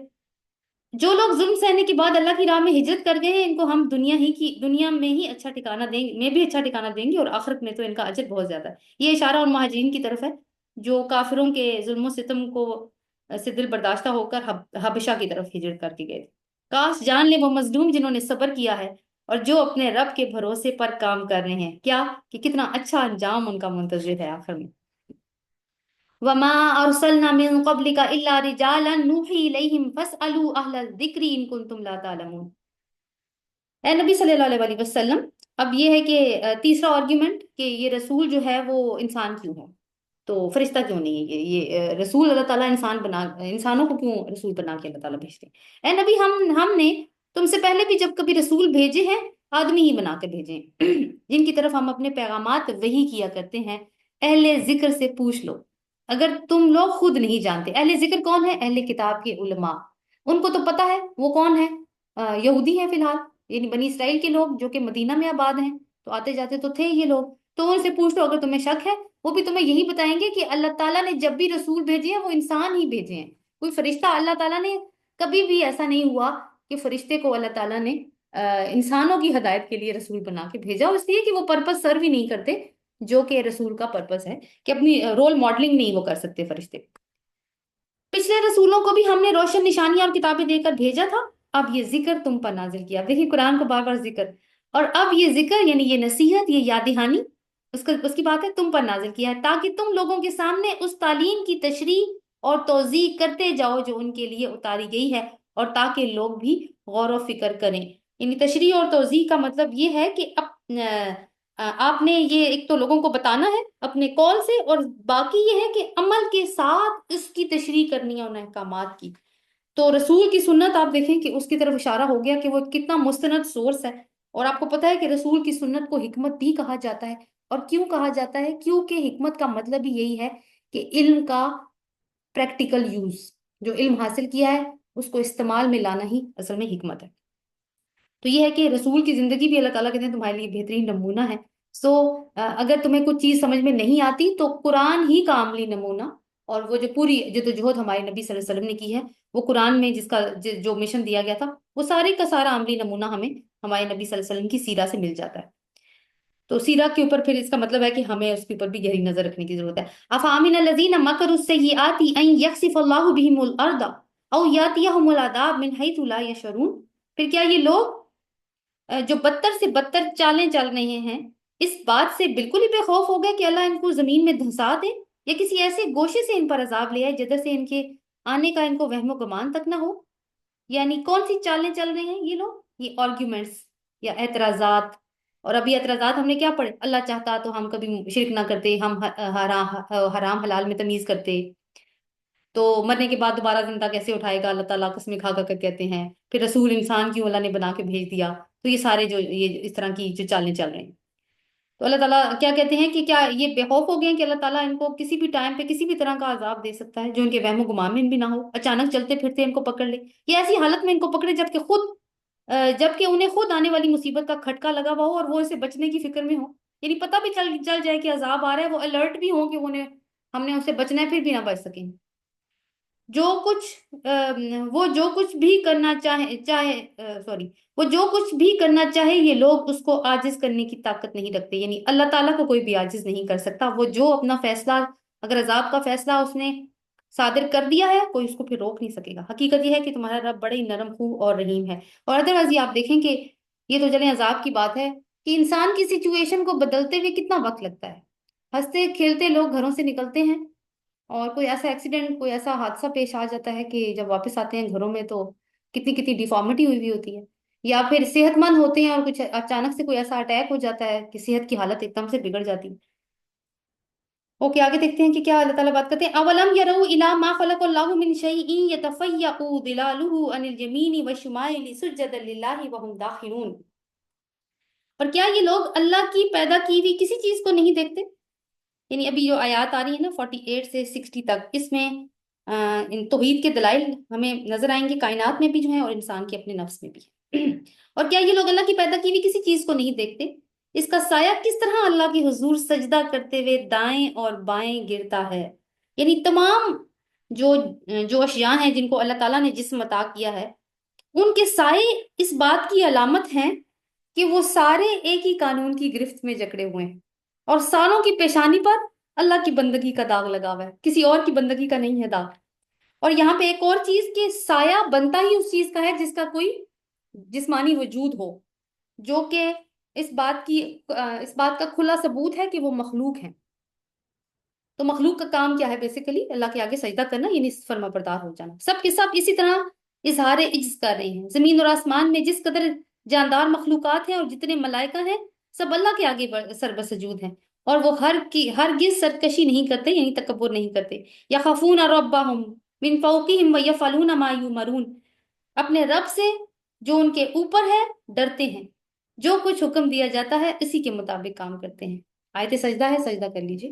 جو لوگ ظلم سہنے کے بعد اللہ کی راہ میں ہجرت کر گئے ہیں، ان کو ہم دنیا میں ہی اچھا ٹھکانہ دیں گے، میں بھی اچھا ٹھکانہ دیں گے، اور آخرت میں تو ان کا اجر بہت زیادہ ہے۔ یہ اشارہ ان مہاجرین کی طرف ہے جو کافروں کے ظلم و ستم کو سے دل برداشتہ ہو کر حبشہ کی طرف ہجرت کر کے گئے تھے۔ کاش جان لے وہ مظلوم جنہوں نے صبر کیا ہے اور جو اپنے رب کے بھروسے پر کام کر رہے ہیں، کیا کہ کتنا اچھا انجام ان کا منتظر ہے آخر میں۔ وما ارسلنا من قبلك الا رجالا نوحي اليهم فاسالوا اهل الذكر ان كنتم لا تعلمون۔ اے نبی صلی اللہ علیہ وسلم، اب یہ ہے کہ تیسرا آرگیومنٹ کہ یہ رسول جو ہے وہ انسان کیوں ہے، تو فرشتہ کیوں نہیں ہے؟ یہ رسول اللہ تعالیٰ انسانوں کو کیوں رسول بنا کے اللہ تعالیٰ بھیجتے ہیں؟ اے نبی، ہم نے تم سے پہلے بھی جب کبھی رسول بھیجے ہیں آدمی ہی بنا کے بھیجے ہیں جن کی طرف ہم اپنے پیغامات وحی کیا کرتے ہیں۔ اہل ذکر سے پوچھ لو اگر تم لوگ خود نہیں جانتے۔ اہل ذکر کون ہے؟ اہل کتاب کے علماء، ان کو تو پتہ ہے وہ کون ہے، یہودی ہیں فی الحال، یعنی بنی اسرائیل کے لوگ جو کہ مدینہ میں آباد ہیں، تو آتے جاتے تو تھے یہ لوگ، تو ان سے پوچھ لو اگر تمہیں شک ہے، وہ بھی تمہیں یہی بتائیں گے کہ اللہ تعالیٰ نے جب بھی رسول بھیجے ہیں وہ انسان ہی بھیجے ہیں، کوئی فرشتہ اللہ تعالیٰ نے کبھی بھی ایسا نہیں ہوا کہ فرشتے کو اللہ تعالیٰ نے انسانوں کی ہدایت کے لیے رسول بنا کے بھیجا، اس لیے کہ وہ پرپس سرو ہی نہیں کرتے جو کہ رسول کا پرپس ہے، کہ اپنی رول ماڈلنگ نہیں وہ کر سکتے فرشتے۔ پچھلے رسولوں کو بھی ہم نے روشن نشانیاں اور کتابیں دے کر بھیجا تھا، اب یہ ذکر تم پر نازل کیا۔ دیکھیں قرآن کو بار بار ذکر، اور اب یہ ذکر یعنی یہ نصیحت، یہ یاد دہانی اس کی بات ہے، تم پر نازل کیا ہے تاکہ تم لوگوں کے سامنے اس تعلیم کی تشریح اور توضیح کرتے جاؤ جو ان کے لیے اتاری گئی ہے، اور تاکہ لوگ بھی غور و فکر کریں۔ یعنی تشریح اور توضیح کا مطلب یہ ہے کہ آپ نے یہ ایک تو لوگوں کو بتانا ہے اپنے قول سے، اور باقی یہ ہے کہ عمل کے ساتھ اس کی تشریح کرنی ہے ان احکامات کی۔ تو رسول کی سنت آپ دیکھیں کہ اس کی طرف اشارہ ہو گیا کہ وہ کتنا مستند سورس ہے، اور آپ کو پتا ہے کہ رسول کی سنت کو حکمت بھی کہا جاتا ہے۔ اور کیوں کہا جاتا ہے؟ کیونکہ حکمت کا مطلب ہی یہی ہے کہ علم کا پریکٹیکل یوز، جو علم حاصل کیا ہے اس کو استعمال میں لانا ہی اصل میں حکمت ہے۔ تو یہ ہے کہ رسول کی زندگی بھی اللہ تعالیٰ کہتے ہیں تمہارے لیے بہترین نمونہ ہے۔ سو اگر تمہیں کچھ چیز سمجھ میں نہیں آتی تو قرآن ہی کا عملی نمونہ، اور وہ جو پوری جدوجہد ہمارے نبی صلی اللہ علیہ وسلم نے کی ہے، وہ قرآن میں جس کا جو مشن دیا گیا تھا، وہ سارے کا سارا عملی نمونہ ہمیں ہمارے نبی صلی اللہ علیہ وسلم کی سیرہ سے مل جاتا ہے۔ تو سیرہ کے اوپر پھر اس کا مطلب ہے کہ ہمیں اس کے اوپر بھی گہری نظر رکھنے کی ضرورت ہے۔ افامن الذین مکروا السیئات ان یخسف اللہ بہم الارض او یاتیہم العذاب من حیث لا یشعرون، پھر کیا یہ لوگ جو بدتر سے بدتر چالیں چل رہے ہیں اس بات سے بالکل ہی بے خوف ہو گئے کہ اللہ ان کو زمین میں دھنسا دے، یا کسی ایسے گوشے سے ان پر عذاب لے آئے جدھر سے ان کے آنے کا ان کو وہم و گمان تک نہ ہو؟ یعنی کون سی چالیں چل رہے ہیں یہ لوگ؟ یہ آرگیومنٹس یا اعتراضات۔ اور ابھی اعتراضات ہم نے کیا پڑھے؟ اللہ چاہتا تو ہم کبھی شرک نہ کرتے، ہم حرام حلال میں تمیز کرتے، تو مرنے کے بعد دوبارہ زندہ کیسے اٹھائے گا اللہ تعالیٰ، قسمیں کھا کر کہتے ہیں، پھر رسول انسان کیوں اللہ نے بنا کے بھیج دیا؟ تو یہ سارے جو یہ اس طرح کی جو چالیں چل رہے ہیں، تو اللہ تعالیٰ کیا کہتے ہیں کہ کیا یہ بے خوف ہو گئے ہیں کہ اللہ تعالیٰ ان کو کسی بھی ٹائم پہ کسی بھی طرح کا عذاب دے سکتا ہے جو ان کے وہم و گمان میں بھی نہ ہو، اچانک چلتے پھرتے ان کو پکڑ لے، یا ایسی حالت میں ان کو پکڑے جبکہ انہیں خود آنے والی مصیبت کا کھٹکا لگا ہوا ہو اور وہ اسے بچنے کی فکر میں ہو؟ یعنی پتہ بھی چل جائے کہ عذاب آ رہا ہے، وہ الرٹ بھی ہوں کہ ہم نے اسے بچنا ہے، پھر بھی نہ بچ سکیں۔ جو کچھ وہ جو کچھ بھی کرنا وہ جو کچھ بھی کرنا چاہے یہ لوگ اس کو عاجز کرنے کی طاقت نہیں رکھتے، یعنی اللہ تعالیٰ کو کوئی بھی عاجز نہیں کر سکتا۔ وہ جو اپنا فیصلہ، اگر عذاب کا فیصلہ اس نے صادر کر دیا ہے، کوئی اس کو پھر روک نہیں سکے گا۔ حقیقت یہ ہے کہ تمہارا رب بڑے ہی نرم خو اور رحیم ہے۔ اور ادروائز یہ آپ دیکھیں کہ یہ تو چلیں عذاب کی بات ہے کہ انسان کی سچویشن کو بدلتے ہوئے کتنا وقت لگتا ہے۔ ہنستے کھیلتے لوگ گھروں سے نکلتے ہیں، اور کوئی ایسا ایکسیڈنٹ، کوئی ایسا حادثہ پیش آ جاتا ہے کہ جب واپس آتے ہیں گھروں میں تو کتنی کتنی ڈیفارمٹی ہوئی ہوتی ہے، یا پھر صحت مند ہوتے ہیں اور کچھ اچانک سے کوئی ایسا اٹیک ہو جاتا ہے کہ صحت کی حالت ایک دم سے بگڑ جاتی ہے۔ اوکے، آگے دیکھتے ہیں کہ کیا اللہ تعالیٰ بات کرتے ہیں۔ اولم یروا الی ما خلق اللہ من شیء یتفیأ ظلالہ عن الیمین والشمائل سجدا للہ وہم داخرون، اور کیا یہ لوگ اللہ کی پیدا کی ہوئی کسی چیز کو نہیں دیکھتے؟ یعنی ابھی جو آیات آ رہی ہیں نا 48 سے 60 تک، اس میں ان توحید کے دلائل ہمیں نظر آئیں گے، کائنات میں بھی جو ہیں اور انسان کے اپنے نفس میں بھی۔ اور کیا یہ لوگ اللہ کی پیدا کی ہوئی کسی چیز کو نہیں دیکھتے؟ اس کا سایہ کس طرح اللہ کے حضور سجدہ کرتے ہوئے دائیں اور بائیں گرتا ہے۔ یعنی تمام جو جو اشیاء ہیں جن کو اللہ تعالیٰ نے جسم عطا کیا ہے، ان کے سائے اس بات کی علامت ہیں کہ وہ سارے ایک ہی قانون کی گرفت میں جکڑے ہوئے ہیں، اور ساروں کی پیشانی پر اللہ کی بندگی کا داغ لگا ہوا ہے، کسی اور کی بندگی کا نہیں ہے داغ۔ اور یہاں پہ ایک اور چیز کہ سایہ بنتا ہی اس چیز کا ہے جس کا کوئی جسمانی وجود ہو، جو کہ اس بات کا کھلا ثبوت ہے کہ وہ مخلوق ہیں۔ تو مخلوق کا کام کیا ہے؟ بیسیکلی اللہ کے آگے سجدہ کرنا، یعنی فرما بردار ہو جانا۔ سب کے سب اسی طرح اظہار عجز کر رہے ہیں۔ زمین اور آسمان میں جس قدر جاندار مخلوقات ہیں اور جتنے ملائکہ ہیں، سب اللہ کے آگے سر بسجود ہیں، اور وہ ہرگز سرکشی نہیں کرتے، یعنی تکبر نہیں کرتے۔ یخافون ربہم من فوقہم ویفعلون ما یؤمرون، اپنے رب سے جو ان کے اوپر ہے ڈرتے ہیں، جو کچھ حکم دیا جاتا ہے اسی کے مطابق کام کرتے ہیں۔ آیت سجدہ ہے، سجدہ کر لیجئے۔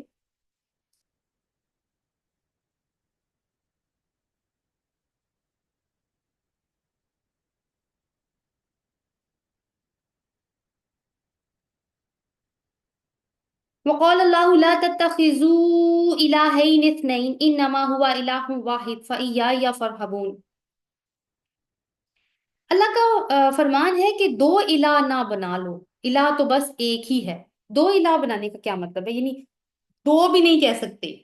وقال اللہ لا تتخذوا الہین اثنین انما هو الہ واحد فإیایا فارہبون۔ اللہ کا فرمان ہے کہ دو الہ نہ بنا لو، الہ تو بس ایک ہی ہے۔ دو الہ بنانے کا کیا مطلب ہے؟ یعنی دو بھی نہیں کہہ سکتے،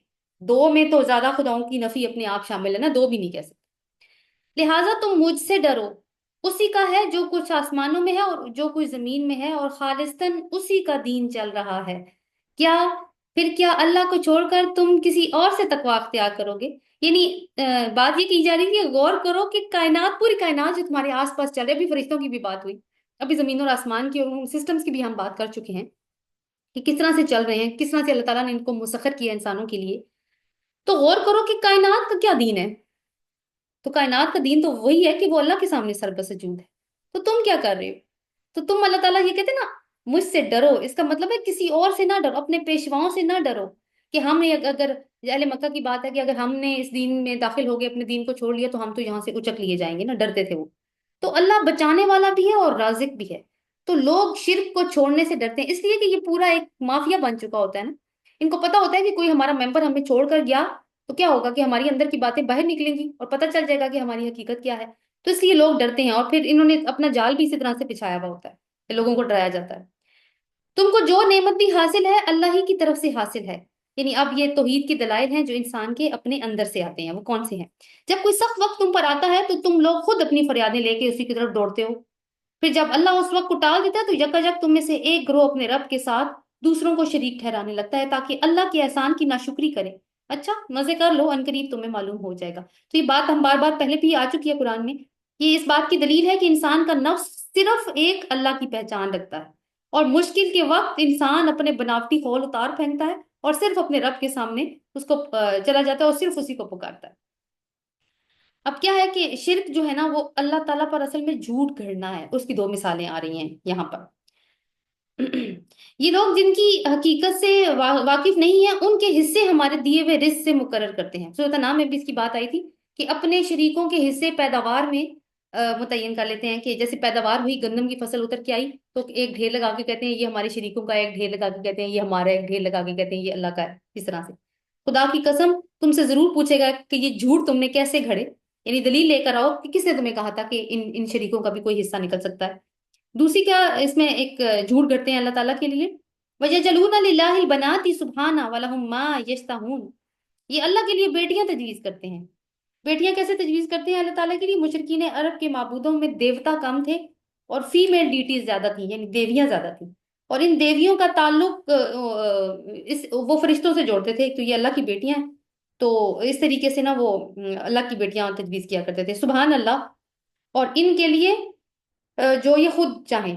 دو میں تو زیادہ خداؤں کی نفی اپنے آپ شامل ہے نا، دو بھی نہیں کہہ سکتے۔ لہٰذا تم مجھ سے ڈرو، اسی کا ہے جو کچھ آسمانوں میں ہے اور جو کچھ زمین میں ہے، اور خالصتاً اسی کا دین چل رہا ہے۔ کیا اللہ کو چھوڑ کر تم کسی اور سے تقوی اختیار کرو گے؟ یعنی بات یہ کی جا رہی ہے کہ غور کرو کہ کائنات، پوری کائنات جو تمہارے آس پاس چل رہی ہے، ابھی فرشتوں کی بھی بات ہوئی، ابھی زمین اور آسمان کی اور سسٹمز کی بھی ہم بات کر چکے ہیں، کہ کس طرح سے چل رہے ہیں، کس طرح سے اللہ تعالیٰ نے ان کو مسخر کیا انسانوں کے لیے، تو غور کرو کہ کائنات کا کیا دین ہے؟ تو کائنات کا دین تو وہی ہے کہ وہ اللہ کے سامنے سر بسجود ہے. تو تم کیا کر رہے ہو؟ تو تم، اللہ تعالیٰ یہ کہتے ہیں نا مجھ سے ڈرو، اس کا مطلب ہے کسی اور سے نہ ڈرو، اپنے پیشواؤں سے نہ ڈرو. کہ ہم نے اگر اہل مکہ کی بات ہے کہ اگر ہم نے اس دین میں داخل ہو گئے، اپنے دین کو چھوڑ لیا، تو ہم تو یہاں سے اچک لیے جائیں گے نا، ڈرتے تھے وہ. تو اللہ بچانے والا بھی ہے اور رازق بھی ہے. تو لوگ شرک کو چھوڑنے سے ڈرتے ہیں اس لیے کہ یہ پورا ایک مافیا بن چکا ہوتا ہے نا. ان کو پتا ہوتا ہے کہ کوئی ہمارا ممبر ہمیں چھوڑ کر گیا تو کیا ہوگا کہ ہماری اندر کی باتیں باہر نکلیں گی اور پتہ چل جائے گا کہ ہماری حقیقت کیا ہے. تو اس لیے لوگ ڈرتے ہیں، اور پھر انہوں نے اپنا جال بھی اسی طرح سے بچھایا ہوا ہوتا ہے کہ لوگوں کو ڈرایا جاتا ہے. تم کو جو نعمت بھی حاصل ہے اللہ ہی کی طرف سے حاصل ہے. یعنی اب یہ توحید کے دلائل ہیں جو انسان کے اپنے اندر سے آتے ہیں. وہ کون سے ہیں؟ جب کوئی سخت وقت تم پر آتا ہے تو تم لوگ خود اپنی فریادیں لے کے اسی کی طرف دوڑتے ہو. پھر جب اللہ اس وقت کو ٹال دیتا ہے تو یکایک تم میں سے ایک گروہ اپنے رب کے ساتھ دوسروں کو شریک ٹھہرانے لگتا ہے تاکہ اللہ کے احسان کی ناشکری کرے. اچھا مزے کر لو، ان قریب تمہیں معلوم ہو جائے گا. تو یہ بات ہم بار بار پہلے بھی آ چکی ہے قرآن میں. یہ اس بات کی دلیل ہے کہ انسان کا نفس صرف ایک اللہ کی پہچان رکھتا ہے، اور مشکل کے وقت انسان اپنے بناوٹی خول اتار پھینکتا ہے اور صرف اپنے رب کے سامنے اس کو چلا جاتا ہے اور صرف اسی کو پکارتا ہے. اب کیا ہے کہ شرک جو ہے نا وہ اللہ تعالیٰ پر اصل میں جھوٹ گھڑنا ہے. اس کی دو مثالیں آ رہی ہیں یہاں پر. یہ لوگ جن کی حقیقت سے واقف نہیں ہیں ان کے حصے ہمارے دیے ہوئے رزق سے مقرر کرتے ہیں. سورۃ انعام میں بھی اس کی بات آئی تھی کہ اپنے شریکوں کے حصے پیداوار میں متعین کر لیتے ہیں. کہ جیسے پیداوار ہوئی، گندم کی فصل اتر کے آئی تو ایک ڈھیر لگا کے کہتے ہیں یہ ہمارے شریکوں کا، ایک ڈھیر لگا کے کہتے ہیں یہ ہمارا، ایک ڈھیر لگا کے کہتے ہیں یہ اللہ کا ہے. اس طرح سے خدا کی قسم تم سے ضرور پوچھے گا کہ یہ جھوٹ تم نے کیسے گھڑے. یعنی دلیل لے کر آؤ کہ کس نے تمہیں کہا تھا کہ ان شریکوں کا بھی کوئی حصہ نکل سکتا ہے. دوسری کیا اس میں ایک جھوٹ گھڑتے ہیں اللہ تعالیٰ کے لیے. وَيَجْعَلُونَ لِلَّهِ الْبَنَاتِ سُبْحَانَهُ وَلَهُم مَا يَشْتَهُونَ. یہ اللہ کے لیے بیٹیاں تجویز کرتے ہیں. بیٹیاں کیسے تجویز کرتے ہیں اللہ تعالیٰ کے لیے؟ مشرکین عرب کے معبودوں میں دیوتا کم تھے اور فیمیل ڈیٹیز زیادہ تھیں، یعنی دیویاں زیادہ تھیں. اور ان دیویوں کا تعلق وہ فرشتوں سے جوڑتے تھے تو یہ اللہ کی بیٹیاں ہیں. تو اس طریقے سے نا وہ اللہ کی بیٹیاں تجویز کیا کرتے تھے. سبحان اللہ. اور ان کے لیے جو یہ خود چاہیں،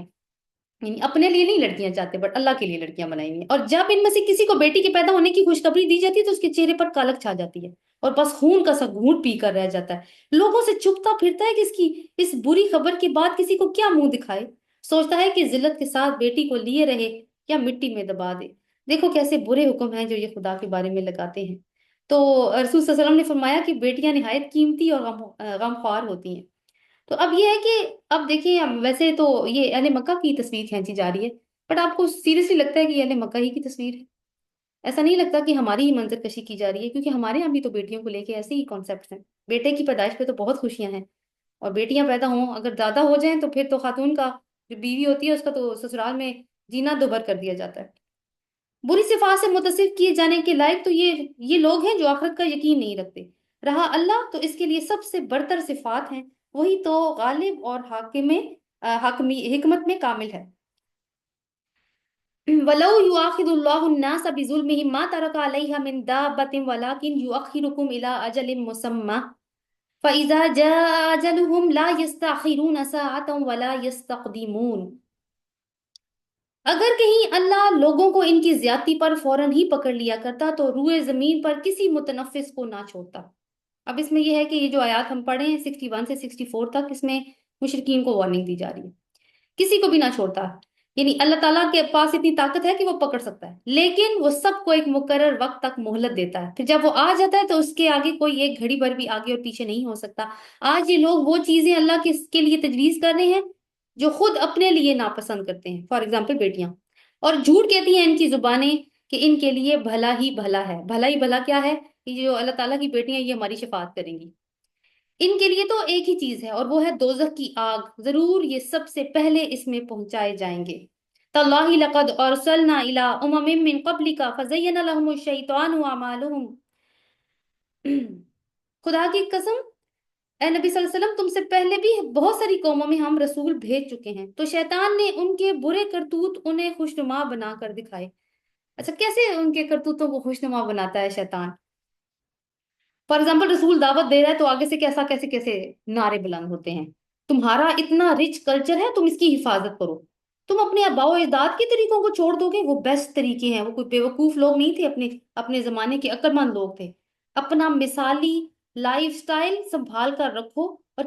یعنی اپنے لیے نہیں لڑکیاں چاہتے بٹ اللہ کے لیے لڑکیاں بنائی ہوئی ہیں. اور جب ان میں سے کسی کو بیٹی کے پیدا ہونے کی خوشخبری دی جاتی ہے تو اس کے چہرے پر کالک چھا جاتی ہے اور بس خون کا سا گھونٹ پی کر رہ جاتا ہے. لوگوں سے چھپتا پھرتا ہے کہ اس بری خبر کے بعد کسی کو کیا منہ دکھائے. سوچتا ہے کہ ذلت کے ساتھ بیٹی کو لیے رہے یا مٹی میں دبا دے. دیکھو کیسے برے حکم ہیں جو یہ خدا کے بارے میں لگاتے ہیں. تو رسول صلی اللہ علیہ وسلم نے فرمایا کہ بیٹیاں نہایت قیمتی اور غمخوار ہوتی ہیں. تو اب یہ ہے کہ اب دیکھیں، اب ویسے تو یہ اہل مکہ کی تصویر کھینچی جا رہی ہے، بٹ آپ کو سیریسلی لگتا ہے کہ یہ اہل مکہ ہی کی تصویر ہے؟ ایسا نہیں لگتا کہ ہماری ہی منظر کشی کی جا رہی ہے؟ کیونکہ ہمارے یہاں بھی تو بیٹیوں کو لے کے ایسے ہی کانسیپٹس ہیں. بیٹے کی پیدائش پہ تو بہت خوشیاں ہیں، اور بیٹیاں پیدا ہوں اگر زیادہ ہو جائیں تو پھر تو خاتون کا جو بیوی ہوتی ہے اس کا تو سسرال میں جینا دوبھر کر دیا جاتا ہے. بری صفات سے متصف کیے جانے کے لائق تو یہ لوگ ہیں جو آخرت کا یقین نہیں رکھتے. رہا اللہ تو اس کے لیے سب سے برتر صفات ہیں، وہی تو غالب اور حکمت میں کامل ہے. وَلَوْ يُؤَاخِذُ اللَّهُ النَّاسَ بِظُلْمِهِمْ مَا تَرَكَ عَلَيْهَا مِن دَابَّةٍ وَلَكِنْ يُؤَخِّرُكُمْ إِلَىٰ أَجَلٍ مُّسَمًّى فَإِذَا جَاءَ أَجَلُهُمْ لَا يَسْتَأْخِرُونَ سَاعَةً وَلَا يَسْتَقْدِمُونَ. اگر کہیں اللہ لوگوں کو ان کی زیادتی پر فوراً ہی پکڑ لیا کرتا تو روئے زمین پر کسی متنفس کو نہ چھوڑتا. اب اس میں یہ ہے کہ یہ جو آیات ہم پڑھے ہیں 61 سے 64 تک، اس میں مشرکین کو وارننگ دی جا رہی ہے. کسی کو بھی نہ چھوڑتا. یعنی اللہ تعالیٰ کے پاس اتنی طاقت ہے کہ وہ پکڑ سکتا ہے، لیکن وہ سب کو ایک مقرر وقت تک مہلت دیتا ہے. پھر جب وہ آ جاتا ہے تو اس کے آگے کوئی ایک گھڑی بھر بھی آگے اور پیچھے نہیں ہو سکتا. آج یہ لوگ وہ چیزیں اللہ کے لیے تجویز کر رہے ہیں جو خود اپنے لیے ناپسند کرتے ہیں. فار ایگزامپل بیٹیاں. اور جھوٹ کہتی ہیں ان کی زبانیں کہ ان کے لیے بھلا ہی بھلا ہے. بھلا ہی بھلا کیا ہے؟ کہ جو اللہ تعالیٰ کی بیٹیاں یہ ہماری شفاعت کریں گی. ان کے لیے تو ایک ہی چیز ہے اور وہ ہے دوزخ کی آگ. ضرور یہ سب سے پہلے اس میں پہنچائے جائیں گے. تاللہ لقد ارسلنا الى امم من قبلک فزین لهم الشیطان اعمالهم. خدا کی قسم اے نبی صلی اللہ علیہ وسلم، تم سے پہلے بھی بہت ساری قوموں میں ہم رسول بھیج چکے ہیں تو شیطان نے ان کے برے کرتوت انہیں خوشنما بنا کر دکھائے. اچھا کیسے ان کے کرتوتوں کو خوشنما بناتا ہے شیطان؟ فار ایگزامپل رسول دعوت دے رہا ہے تو آگے سے کیسے نعرے بلند ہوتے ہیں. تمہارا اتنا رچ کلچر ہے، تم اس کی حفاظت کرو. تم اپنے آباء و اجداد کے طریقوں کو چھوڑ دو گے، وہ بیسٹ طریقے ہیں، وہ کوئی بیوقوف لوگ نہیں تھے، اپنے اپنے زمانے کے عقل مند لوگ تھے۔ اپنا مثالی لائف سٹائل سنبھال کر رکھو، اور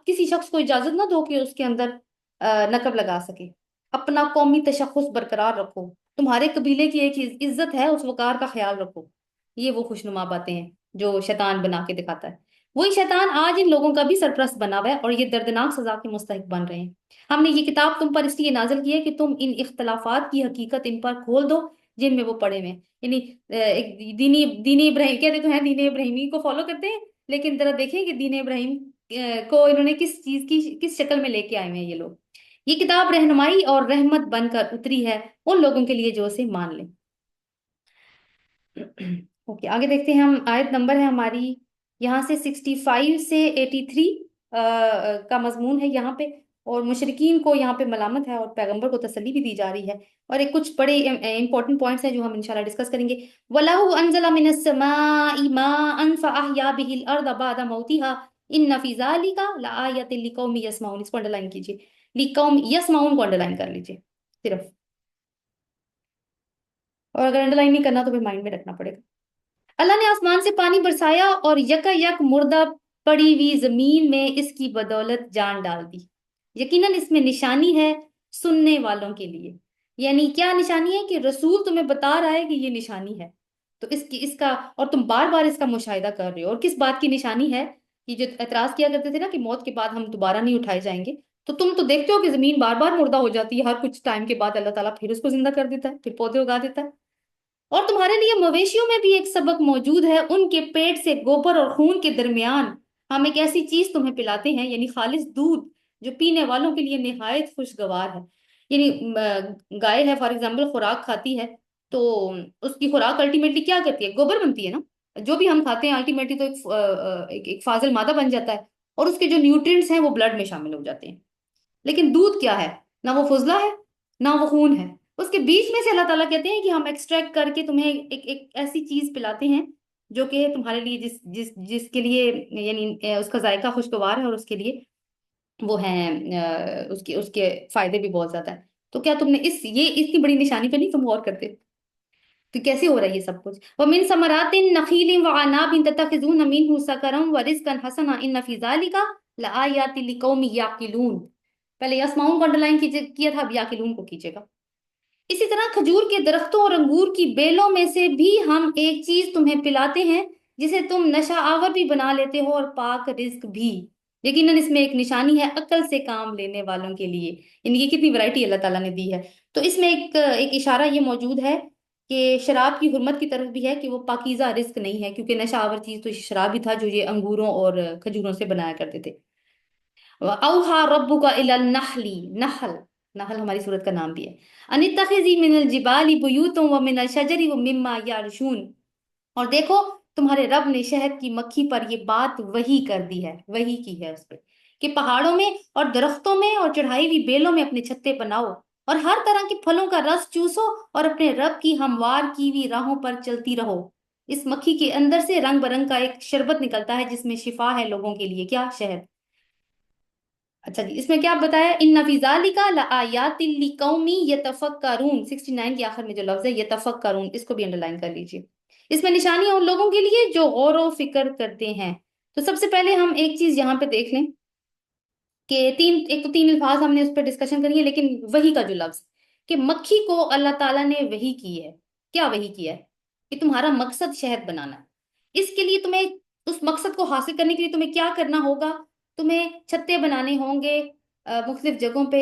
کسی شخص کو اجازت نہ دو کہ اس کے اندر نقب لگا سکے۔ اپنا قومی تشخص برقرار رکھو، تمہارے قبیلے کی ایک عزت ہے، اس وقار کا خیال رکھو۔ یہ وہ خوشنما باتیں ہیں جو شیطان بنا کے دکھاتا ہے۔ وہی شیطان آج ان لوگوں کا بھی سرپرست بنا ہوا ہے، اور یہ دردناک سزا کے مستحق بن رہے ہیں۔ ہم نے یہ کتاب تم پر اس لیے نازل کی ہے کہ تم ان اختلافات کی حقیقت ان پر کھول دو جن میں وہ پڑے ہوئے ہیں۔ یعنی ایک دینی ابراہیم کہتے تو ہیں، دین ابراہیمی کو فالو کرتے ہیں، لیکن ذرا دیکھیں کہ دین ابراہیم کو انہوں نے کس چیز کی کس شکل میں لے کے آئے ہوئے ہیں یہ لوگ۔ یہ کتاب رہنمائی اور رحمت بن کر اتری ہے ان لوگوں کے لیے جو اسے مان لیں۔ اوکے، آگے دیکھتے ہیں ہم۔ آیت نمبر ہے ہماری یہاں سے 65 سے 83 کا مضمون ہے یہاں پہ، اور مشرکین کو یہاں پہ ملامت ہے، اور پیغمبر کو تسلی بھی دی جا رہی ہے، اور ایک کچھ بڑے امپورٹنٹ پوائنٹس ہیں جو ہم انشاءاللہ ڈسکس کریں گے۔ وَلَهُ أَنزَلَ مِنَ السَّمَاءِ مَاءً فَأَحْيَا بِهِ الْأَرْضَ بَعْدَ مَوْتِهَا إِنَّ فِي ذَلِكَ لَآيَةً لِقَوْمٍ يَسْمَعُونَ۔ اس کو انڈرلائن کیجیے، لِقَوْمٍ يَسْمَعُونَ کو انڈرلائن کر لیجیے صرف، اور اگر انڈرلائن نہیں کرنا تو پھر مائنڈ میں رکھنا پڑے گا۔ اللہ نے آسمان سے پانی برسایا اور یکا یک مردہ پڑی ہوئی زمین میں اس کی بدولت جان ڈال دی۔ یقیناً اس میں نشانی ہے سننے والوں کے لیے۔ یعنی کیا نشانی ہے؟ کہ رسول تمہیں بتا رہا ہے کہ یہ نشانی ہے، تو اس کا اور تم بار بار اس کا مشاہدہ کر رہے ہو۔ اور کس بات کی نشانی ہے؟ کہ جو اعتراض کیا کرتے تھے نا کہ موت کے بعد ہم دوبارہ نہیں اٹھائے جائیں گے، تو تم تو دیکھتے ہو کہ زمین بار بار مردہ ہو جاتی ہے، ہر کچھ ٹائم کے بعد اللہ تعالیٰ پھر اس کو زندہ کر دیتا ہے، پھر پودے اگا دیتا ہے۔ اور تمہارے لیے مویشیوں میں بھی ایک سبق موجود ہے، ان کے پیٹ سے گوبر اور خون کے درمیان ہم ایک ایسی چیز تمہیں پلاتے ہیں، یعنی خالص دودھ جو پینے والوں کے لیے نہایت خوشگوار ہے۔ یعنی گائے ہے فار ایگزامپل، خوراک کھاتی ہے، تو اس کی خوراک الٹیمیٹلی کیا کرتی ہے؟ گوبر بنتی ہے نا۔ جو بھی ہم کھاتے ہیں الٹیمیٹلی تو ایک فاضل مادہ بن جاتا ہے، اور اس کے جو نیوٹرینٹس ہیں وہ بلڈ میں شامل ہو جاتے ہیں۔ لیکن دودھ کیا ہے؟ نہ وہ فضلہ ہے، نہ وہ خون ہے، اس کے بیچ میں سے اللہ تعالیٰ کہتے ہیں کہ ہم ایکسٹریکٹ کر کے تمہیں ایک ایسی چیز پلاتے ہیں جو کہ تمہارے لیے جس کے لیے یعنی اس کا ذائقہ خوشگوار ہے، اور اس کے لیے وہ ہیں اس کے فائدے بھی بہت زیادہ ہیں۔ تو کیا تم نے یہ اتنی بڑی نشانی پہ نہیں تم غور کرتے؟ تو کیسے ہو رہا ہے یہ سب کچھ؟ وَمِن ثَمَرَاتِ النَّخِيلِ وَأَعْنَابٍ تَتَّخِذُونَ مِنْهُ سَكَرًا وَرِزْقًا حَسَنًا إِنَّ فِي ذَلِكَ لَآيَاتٍ لِقَوْمٍ يَعْقِلُونَ۔ پہلے یسمعون کو انڈرلائن کیا تھا، اب یاقلون کو کیجیے گا۔ اسی طرح کھجور کے درختوں اور انگور کی بیلوں میں سے بھی ہم ایک چیز تمہیں پلاتے ہیں جسے تم نشہ آور بھی بنا لیتے ہو، اور پاک رزق بھی۔ یقیناً اس میں ایک نشانی ہے عقل سے کام لینے والوں کے لیے۔ یعنی یہ کتنی ورائٹی اللہ تعالیٰ نے دی ہے۔ تو اس میں ایک اشارہ یہ موجود ہے کہ شراب کی حرمت کی طرف بھی ہے، کہ وہ پاکیزہ رزق نہیں ہے، کیونکہ نشہ آور چیز تو شراب ہی تھا جو یہ انگوروں اور کھجوروں سے بنایا کرتے تھے۔ اوحا ربک الی النحل، نحل ہماری سورت کا نام بھی ہے، ان اتخذی من الجبال بیوتا ومن الشجر ومما یعرشون۔ اور دیکھو تمہارے رب نے شہد کی مکھی پر یہ بات وحی کر دی ہے، وحی کی ہے اس پہ، کہ پہاڑوں میں اور درختوں میں اور چڑھائی ہوئی بیلوں میں اپنے چھتے بناؤ، اور ہر طرح کے پھلوں کا رس چوسو، اور اپنے رب کی ہموار کی ہوئی راہوں پر چلتی رہو۔ اس مکھی کے اندر سے رنگ برنگ کا ایک شربت نکلتا ہے جس میں شفا ہے لوگوں کے لیے۔ کیا؟ شہد۔ اچھا جی، اس میں کیا بتایا؟ ان فی ذالک لآیات لقوم یتفکرون، 69 کے آخر میں جو لفظ ہے یتفکرون، اس کو بھی انڈرلائن کر لیجیے۔ اس میں نشانی ہے ان لوگوں کے لیے جو غور و فکر کرتے ہیں۔ تو سب سے پہلے ہم ایک چیز یہاں پہ دیکھ لیں کہ ایک تو تین الفاظ ہم نے اس پہ ڈسکشن کری ہے، لیکن وحی کا جو لفظ کہ مکھی کو اللہ تعالیٰ نے وحی کی ہے۔ کیا وحی کیا ہے؟ کہ تمہارا مقصد شہد بنانا ہے، اس کے لیے تمہیں اس مقصد کو حاصل کرنے کے لیے تمہیں کیا کرنا ہوگا؟ تمہیں چھتے بنانے ہوں گے مختلف جگہوں پہ،